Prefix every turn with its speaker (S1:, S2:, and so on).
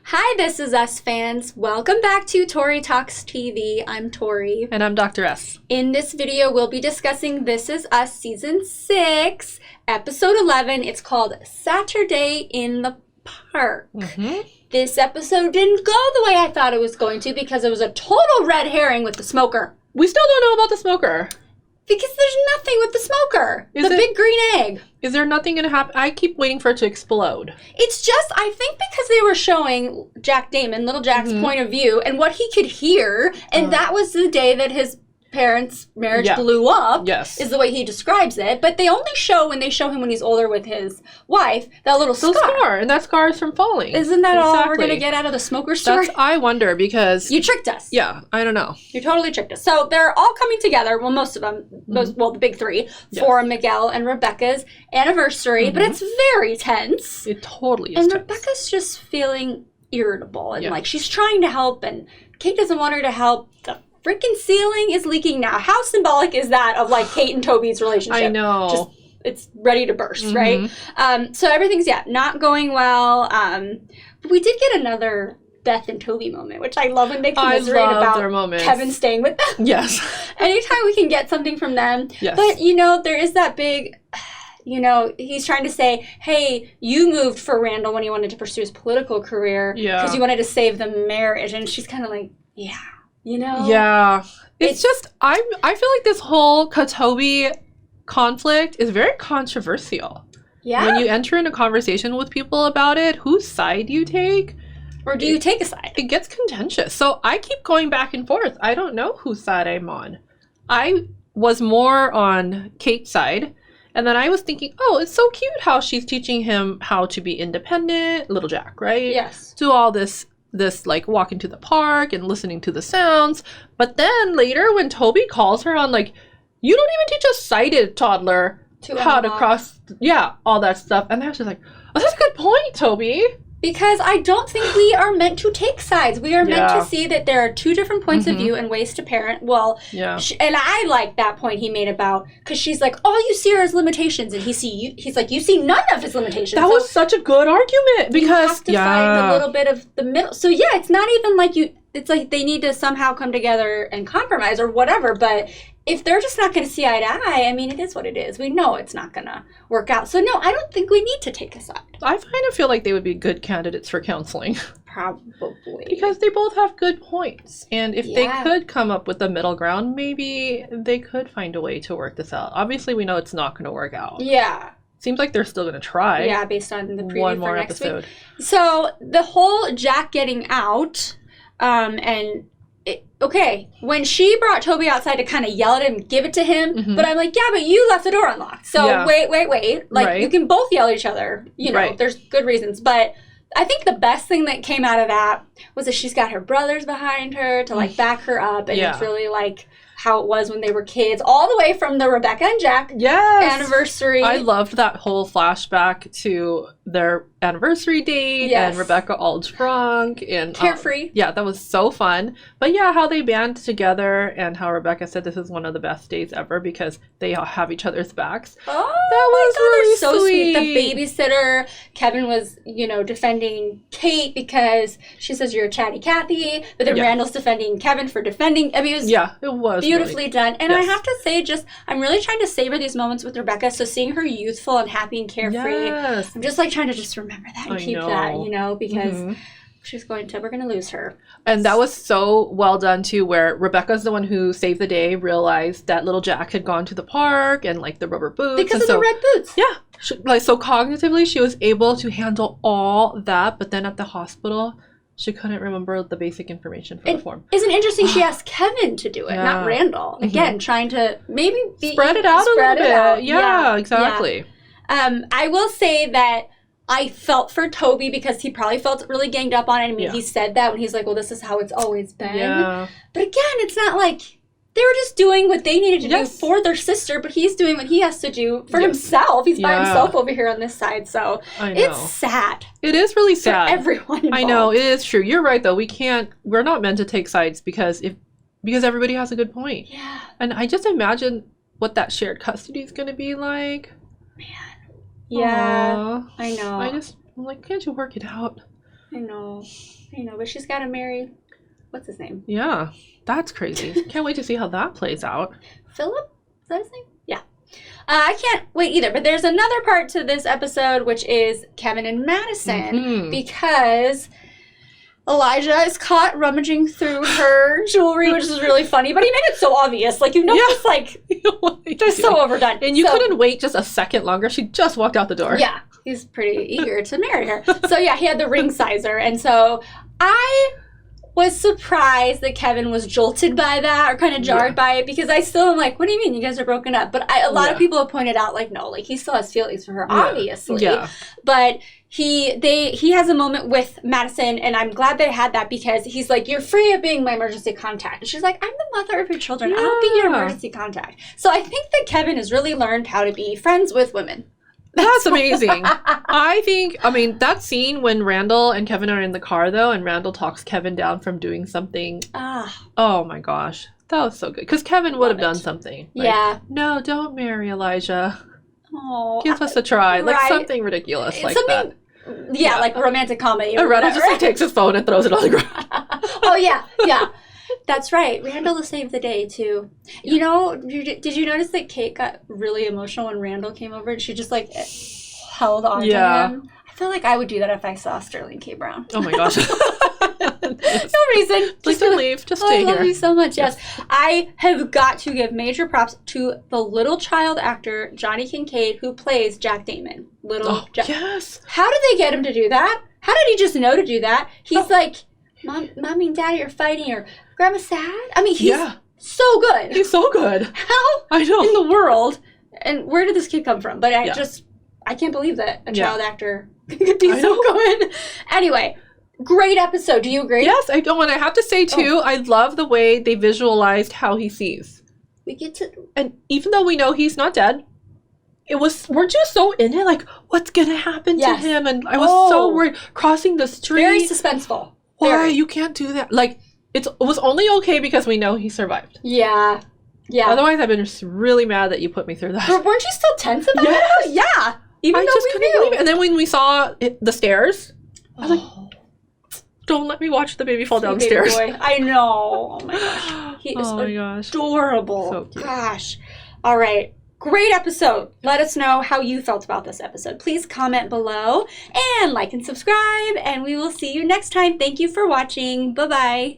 S1: Hi, this is Us Fans. Welcome back to Tori Talks TV. I'm Tori.
S2: And I'm Dr. S.
S1: In this video, we'll be discussing This Is Us Season 6, Episode 11. It's called Saturday in the Park. This episode didn't go the way I thought it was going to because it was a total red herring with the smoker.
S2: We still don't know about the smoker.
S1: Because there's nothing with the smoker. Big green egg.
S2: Is there nothing going to happen? I keep waiting for it to explode.
S1: It's just, I think because they were showing Jack Damon, little Jack's point of view, and what he could hear, and that was the day that his parents' marriage blew up, is the way he describes it. But they only show when they show him when he's older with his wife, that little scar.
S2: And that scar is from falling.
S1: Isn't that all we're going to get out of the smoker story?
S2: I wonder because...
S1: You tricked us.
S2: Yeah, I don't know.
S1: You totally tricked us. So they're all coming together, well, most of them, the big three, for Miguel and Rebecca's anniversary, but it's very tense.
S2: It totally is
S1: And
S2: tense.
S1: Rebecca's just feeling irritable, and like she's trying to help, and Kate doesn't want her to help. The freaking ceiling is leaking now. How symbolic is that of like Kate and Toby's relationship?
S2: I know.
S1: It's ready to burst, right? So everything's not going well. But we did get another Beth and Toby moment, which I love when they commiserate about Kevin staying with them.
S2: Yes.
S1: Anytime we can get something from them.
S2: Yes.
S1: But there is that big, he's trying to say, hey, you moved for Randall when he wanted to pursue his political career because you wanted to save the marriage. And she's kind of like, yeah.
S2: Yeah. It's just, I feel like this whole Katoby conflict is very controversial. Yeah. When you enter into conversation with people about it, whose side do you take?
S1: Or do you take a side?
S2: It gets contentious. So I keep going back and forth. I don't know whose side I'm on. I was more on Kate's side. And then I was thinking, oh, it's so cute how she's teaching him how to be independent. Little Jack, right?
S1: Yes.
S2: Do all this like walking to the park and listening to the sounds. But then later when Toby calls her on like, you don't even teach a sighted toddler how to cross, all that stuff. And then she's like, oh, that's a good point, Toby.
S1: Because I don't think we are meant to take sides. We are meant to see that there are two different points of view and ways to parent. Well, and I like that point he made about, because she's like, all you see are his limitations. And he's like, you see none of his limitations.
S2: That was such a good argument. Because
S1: you have to find a little bit of the middle. So it's not even like it's like they need to somehow come together and compromise or whatever. But if they're just not going to see eye to eye, I mean, it is what it is. We know it's not going to work out. So, no, I don't think we need to take a side.
S2: I kind of feel like they would be good candidates for counseling.
S1: Probably.
S2: Because they both have good points. And if they could come up with a middle ground, maybe they could find a way to work this out. Obviously, we know it's not going to work out.
S1: Yeah.
S2: Seems like they're still going to try.
S1: Yeah, based on the preview
S2: one more
S1: for next
S2: episode.
S1: Week. So, the whole Jack getting out, when she brought Toby outside to kind of yell at him and give it to him, but I'm like, but you left the door unlocked. So wait. Like, you can both yell at each other. There's good reasons. But I think the best thing that came out of that was that she's got her brothers behind her to, like, back her up. And it's really, like, how it was when they were kids, all the way from the Rebecca and Jack anniversary.
S2: I loved that whole flashback to their anniversary date and Rebecca all drunk and
S1: carefree.
S2: That was so fun. But how they band together and how Rebecca said this is one of the best days ever because they all have each other's backs.
S1: Oh,
S2: that was really
S1: so sweet. The babysitter, Kevin was, defending Kate because she says you're a chatty Cathy, but then Randall's defending Kevin for defending. I mean, it was beautifully done. And I have to say, I'm really trying to savor these moments with Rebecca. So seeing her youthful and happy and carefree, I'm just like trying to just remember that and keep that, because we're going to lose her.
S2: And that was so well done too, where Rebecca's the one who saved the day, realized that little Jack had gone to the park and like the rubber boots.
S1: Because of the red boots.
S2: Yeah. So cognitively, she was able to handle all that. But then at the hospital, she couldn't remember the basic information for the form.
S1: Isn't it interesting she asked Kevin to do it, not Randall. Again, trying to maybe
S2: spread it out a little bit. Yeah, exactly.
S1: Yeah. I will say that I felt for Toby because he probably felt really ganged up on it. I mean, he said that when he's like, well, this is how it's always been. Yeah. But again, it's not like they were just doing what they needed to do for their sister, but he's doing what he has to do for himself. He's by himself over here on this side. So it's sad.
S2: It is really sad.
S1: For everyone involved.
S2: I know, it is true. You're right, though. We're not meant to take sides because everybody has a good point.
S1: Yeah.
S2: And I just imagine what that shared custody is going to be like.
S1: Man. Yeah. Aww. I know.
S2: I'm like, can't you work it out?
S1: I know, but she's got to marry, what's his name?
S2: Yeah, that's crazy. Can't wait to see how that plays out.
S1: Philip? Is that his name? Yeah. I can't wait either, but there's another part to this episode, which is Kevin and Madison, because Elijah is caught rummaging through her jewelry, which is really funny, but he made it so obvious. Like, just like, they're so overdone.
S2: And you couldn't wait just a second longer. She just walked out the door.
S1: Yeah, he's pretty eager to marry her. So, yeah, he had the ring sizer. And so I was surprised that Kevin was jolted by that or kind of jarred by it, because I still am like, what do you mean you guys are broken up? But a lot of people have pointed out, like, no, like, he still has feelings for her, obviously. Yeah. But he has a moment with Madison, and I'm glad they had that, because he's like, you're free of being my emergency contact. And she's like, I'm the mother of your children. I'll be your emergency contact. So I think that Kevin has really learned how to be friends with women.
S2: That's amazing. That scene when Randall and Kevin are in the car, though, and Randall talks Kevin down from doing something. Oh, my gosh. That was so good. Because Kevin would have done something. Like, no, don't marry Elijah. Oh, give us a try. Like, something ridiculous like that.
S1: Yeah, like romantic comedy.
S2: And Randall just like takes his phone and throws it on the ground.
S1: Oh, yeah. That's right. Randall saved the day, too. You know, did you notice that Kate got really emotional when Randall came over and she just, like, held on to him? I feel like I would do that if I saw Sterling K. Brown.
S2: Oh, my gosh.
S1: No reason.
S2: Please don't leave. Just stay here.
S1: I love you so much. Yes. I have got to give major props to the little child actor, Johnny Kincaid, who plays Jack Damon.
S2: Yes.
S1: How did they get him to do that? How did he just know to do that? He's like, Mommy and Daddy are fighting, or Grandma's sad? I mean, he's so good.
S2: He's so good.
S1: How
S2: I know.
S1: in the world? And where did this kid come from? But I can't believe that a child actor could be so good. Anyway, great episode. Do you agree?
S2: Yes, I don't. And I have to say, too, I love the way they visualized how he sees.
S1: We get to...
S2: And even though we know he's not dead, weren't you so in it? Like, what's going to happen to him? And I was so worried. Crossing the street.
S1: Very suspenseful.
S2: Why? You can't do that. Like, it was only okay because we know he survived.
S1: Yeah. Yeah.
S2: Otherwise, I've been just really mad that you put me through that.
S1: But weren't you still tense about it? Yeah. Even though we couldn't believe it.
S2: And then when we saw the stairs, I was like, don't let me watch the baby fall down the stairs.
S1: Boy. I know. Oh, my gosh. He is adorable. So cute. Gosh. All right. Great episode. Let us know how you felt about this episode. Please comment below and like and subscribe, and we will see you next time. Thank you for watching. Bye-bye.